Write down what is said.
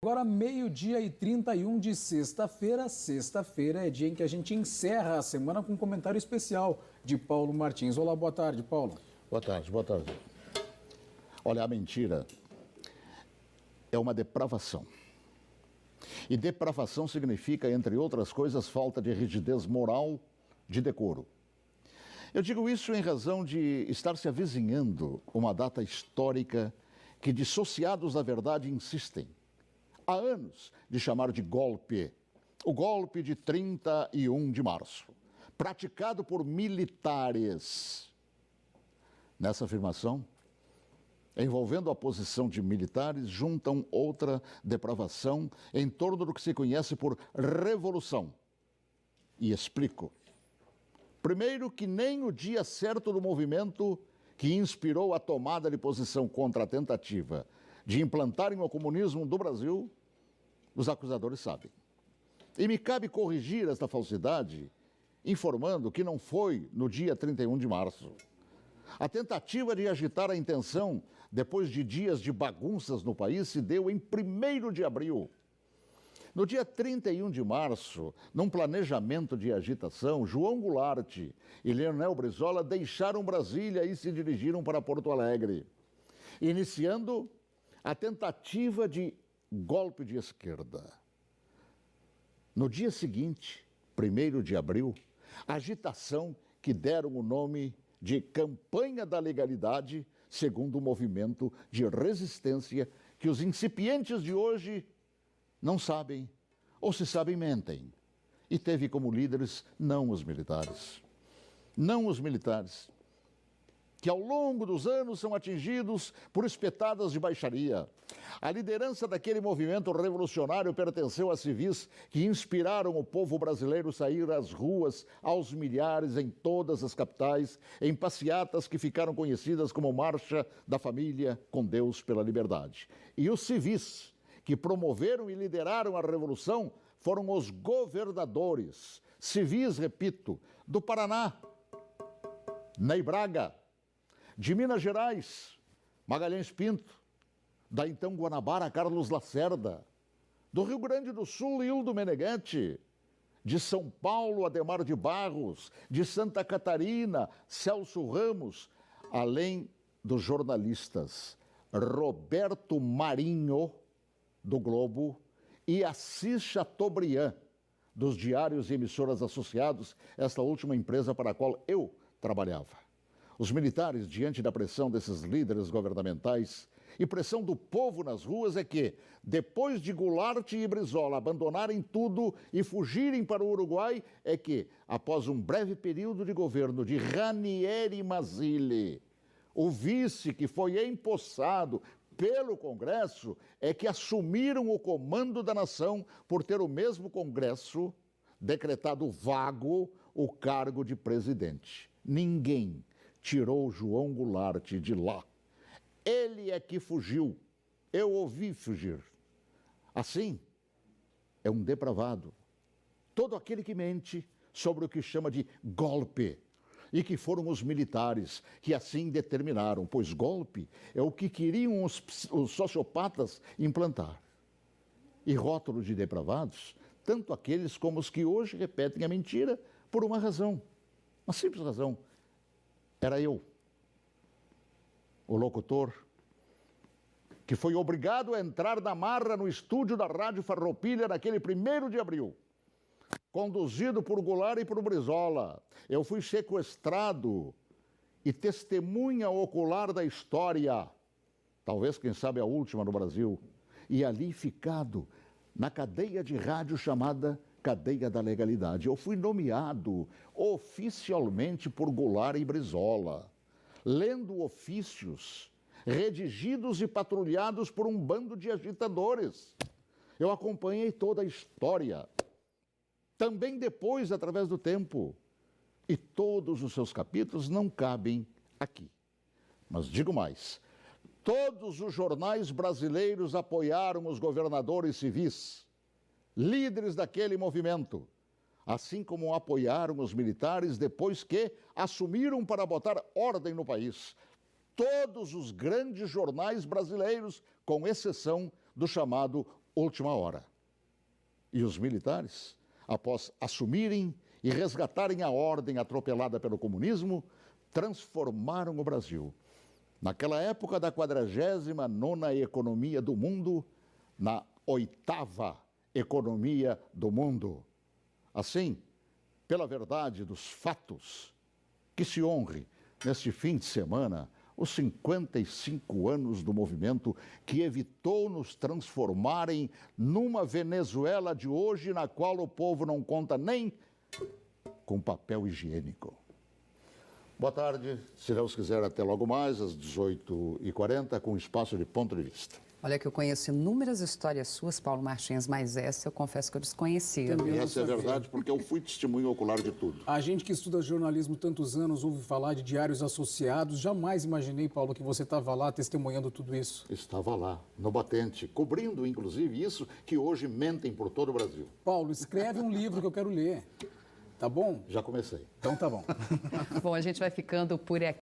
Agora, meio-dia e 31 de sexta-feira. Sexta-feira é dia em que a gente encerra a semana com um comentário especial de Paulo Martins. Olá, boa tarde, Paulo. Boa tarde, boa tarde. Olha, a mentira é uma depravação. E depravação significa, entre outras coisas, falta de rigidez moral, de decoro. Eu digo isso em razão de estar se avizinhando uma data histórica que dissociados da verdade insistem há anos de chamar de golpe. O golpe de 31 de março, praticado por militares. Nessa afirmação, envolvendo a posição de militares, juntam outra depravação em torno do que se conhece por revolução. E explico. Primeiro, que nem o dia certo do movimento que inspirou a tomada de posição contra a tentativa de implantarem o comunismo do Brasil, os acusadores sabem. E me cabe corrigir esta falsidade, informando que não foi no dia 31 de março. A tentativa de agitar a intenção, depois de dias de bagunças no país, se deu em 1º de abril. No dia 31 de março, num planejamento de agitação, João Goulart e Leonel Brizola deixaram Brasília e se dirigiram para Porto Alegre, iniciando a tentativa de golpe de esquerda. No dia seguinte, 1º de abril, agitação que deram o nome de Campanha da Legalidade, segundo o movimento de resistência que os incipientes de hoje não sabem, ou se sabem, mentem. E teve como líderes não os militares. Não os militares, que ao longo dos anos são atingidos por espetadas de baixaria. A liderança daquele movimento revolucionário pertenceu a civis que inspiraram o povo brasileiro a sair às ruas aos milhares em todas as capitais, em passeatas que ficaram conhecidas como Marcha da Família com Deus pela Liberdade. E os civis que promoveram e lideraram a revolução foram os governadores, civis, repito, do Paraná, Ney Braga, de Minas Gerais, Magalhães Pinto, da então Guanabara, Carlos Lacerda, do Rio Grande do Sul, Hildo Meneghetti, de São Paulo, Adhemar de Barros, de Santa Catarina, Celso Ramos, além dos jornalistas Roberto Marinho, do Globo, e Assis Chateaubriand, dos diários e emissoras associados, esta última empresa para a qual eu trabalhava. Os militares, diante da pressão desses líderes governamentais e pressão do povo nas ruas, é que, depois de Goulart e Brizola abandonarem tudo e fugirem para o Uruguai, é que, após um breve período de governo de Ranieri Mazzilli, o vice que foi empossado pelo Congresso, é que assumiram o comando da nação por ter o mesmo Congresso decretado vago o cargo de presidente. Ninguém tirou João Goulart de lá. Ele é que fugiu. Eu ouvi fugir. Assim, é um depravado. Todo aquele que mente sobre o que chama de golpe. E que foram os militares que assim determinaram, pois golpe é o que queriam os sociopatas implantar. E rótulo de depravados, tanto aqueles como os que hoje repetem a mentira por uma razão, uma simples razão. Era eu, o locutor, que foi obrigado a entrar na marra no estúdio da Rádio Farroupilha naquele 1º de abril, conduzido por Goulart e por Brizola. Eu fui sequestrado e testemunha ocular da história, talvez, quem sabe, a última no Brasil, e ali ficado na cadeia de rádio chamada Cadeia da Legalidade. Eu fui nomeado oficialmente por Goulart e Brizola, lendo ofícios redigidos e patrulhados por um bando de agitadores. Eu acompanhei toda a história, também depois, através do tempo, e todos os seus capítulos não cabem aqui. Mas digo mais, todos os jornais brasileiros apoiaram os governadores civis, líderes daquele movimento, assim como apoiaram os militares depois que assumiram para botar ordem no país. Todos os grandes jornais brasileiros, com exceção do chamado última hora. E os militares, após assumirem e resgatarem a ordem atropelada pelo comunismo, transformaram o Brasil, naquela época da 49ª economia do mundo, na 8ª economia do mundo. Assim, pela verdade dos fatos, que se honre neste fim de semana os 55 anos do movimento que evitou nos transformarem numa Venezuela de hoje, na qual o povo não conta nem com papel higiênico. Boa tarde, se Deus quiser, até logo mais, às 18h40, com espaço de ponto de vista. Olha que eu conheço inúmeras histórias suas, Paulo Martins, mas essa eu confesso que eu desconhecia. Também. Essa é verdade, porque eu fui testemunho ocular de tudo. A gente que estuda jornalismo tantos anos ouve falar de diários associados. Jamais imaginei, Paulo, que você estava lá testemunhando tudo isso. Estava lá, no batente, cobrindo, inclusive, isso que hoje mentem por todo o Brasil. Paulo, escreve um livro que eu quero ler. Tá bom? Já comecei. Então tá bom. Bom, a gente vai ficando por aqui.